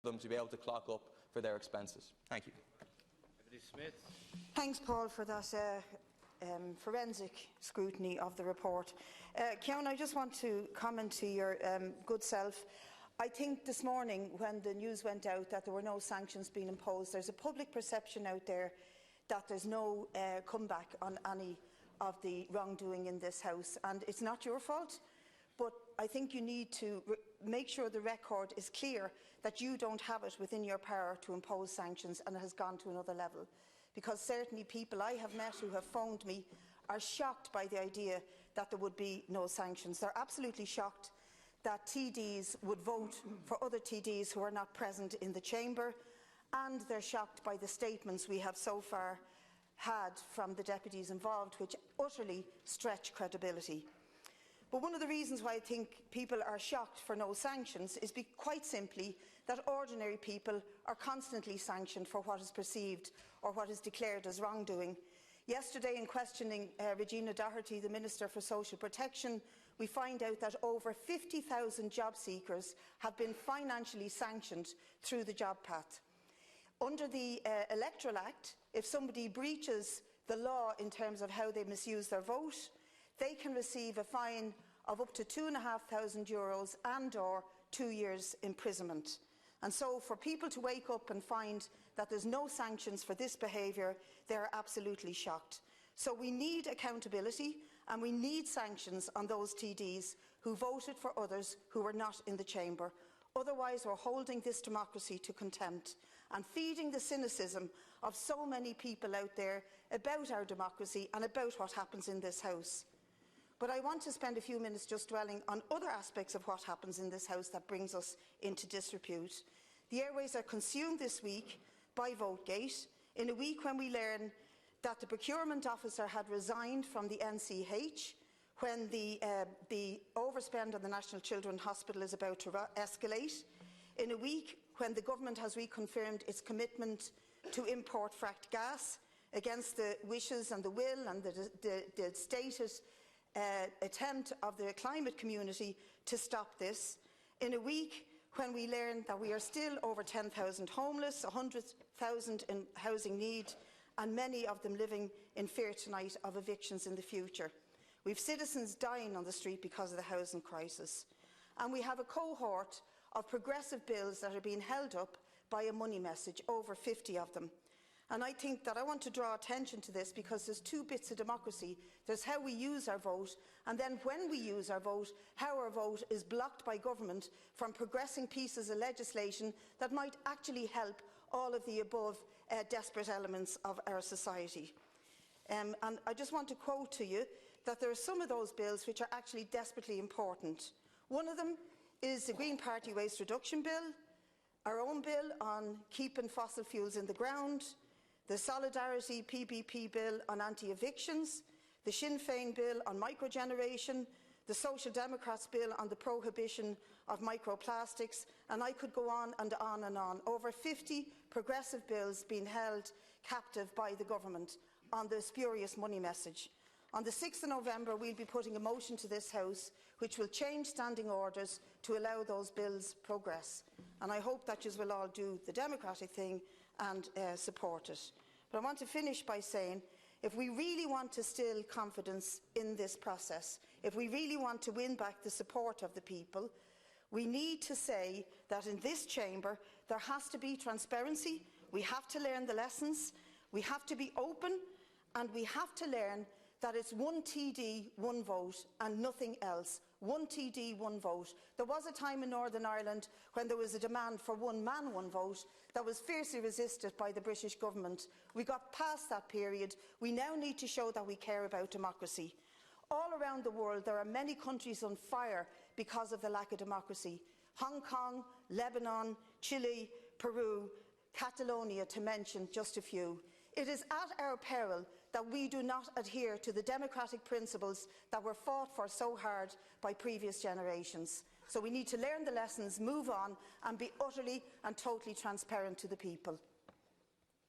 them to be able to clock up for their expenses. Thank you. Smith. Thanks, Paul, for that forensic scrutiny of the report. Ciaran, I just want to comment to your good self. I think this morning, when the news went out that there were no sanctions being imposed, there's a public perception out there that there's no comeback on any of the wrongdoing in this House, and it's not your fault. But I think you need to make sure the record is clear that you don't have it within your power to impose sanctions, and it has gone to another level. Because certainly people I have met who have phoned me are shocked by the idea that there would be no sanctions. They're absolutely shocked that TDs would vote for other TDs who are not present in the chamber, and they're shocked by the statements we have so far had from the deputies involved, which utterly stretch credibility. But one of the reasons why I think people are shocked for no sanctions is quite simply that ordinary people are constantly sanctioned for what is perceived or what is declared as wrongdoing. Yesterday, in questioning Regina Doherty, the Minister for Social Protection, we find out that over 50,000 job seekers have been financially sanctioned through the job path. Under the Electoral Act, if somebody breaches the law in terms of how they misuse their vote, they can receive a fine of up to €2,500 and/or 2 years imprisonment. And so for people to wake up and find that there's no sanctions for this behaviour, they are absolutely shocked. So we need accountability, and we need sanctions on those TDs who voted for others who were not in the chamber. Otherwise, we're holding this democracy to contempt and feeding the cynicism of so many people out there about our democracy and about what happens in this House. But I want to spend a few minutes just dwelling on other aspects of what happens in this House that brings us into disrepute. The airways are consumed this week by VoteGate, in a week when we learn that the procurement officer had resigned from the NCH, when the overspend on the National Children's Hospital is about to escalate, in a week when the government has reconfirmed its commitment to import fracked gas against the wishes and the will and the stated attempt of the climate community to stop this, in a week when we learn that we are still over 10,000 homeless, 100,000 in housing need, and many of them living in fear tonight of evictions in the future. We have citizens dying on the street because of the housing crisis, and we have a cohort of progressive bills that are being held up by a money message, over 50 of them. And I think that I want to draw attention to this because there's two bits of democracy. There's how we use our vote, and then when we use our vote, how our vote is blocked by government from progressing pieces of legislation that might actually help all of the above desperate elements of our society. And I just want to quote to you that there are some of those bills which are actually desperately important. One of them is the Green Party Waste Reduction Bill, our own bill on keeping fossil fuels in the ground, the Solidarity PPP bill on anti-evictions, the Sinn Féin bill on microgeneration, the Social Democrats bill on the prohibition of microplastics, and I could go on and on and on. Over 50 progressive bills being held captive by the government on the spurious money message. On the 6th of November, we will be putting a motion to this House which will change standing orders to allow those bills progress. And I hope that you will all do the democratic thing and support it. But I want to finish by saying, if we really want to instill confidence in this process, if we really want to win back the support of the people, we need to say that in this chamber there has to be transparency, we have to learn the lessons, we have to be open, and we have to learn that it's one TD, one vote and nothing else. One TD, one vote. There was a time in Northern Ireland when there was a demand for one man, one vote that was fiercely resisted by the British government. We got past that period. We now need to show that we care about democracy. All around the world there are many countries on fire because of the lack of democracy. Hong Kong, Lebanon, Chile, Peru, Catalonia, to mention just a few. It is at our peril that we do not adhere to the democratic principles that were fought for so hard by previous generations. So we need to learn the lessons, move on and be utterly and totally transparent to the people.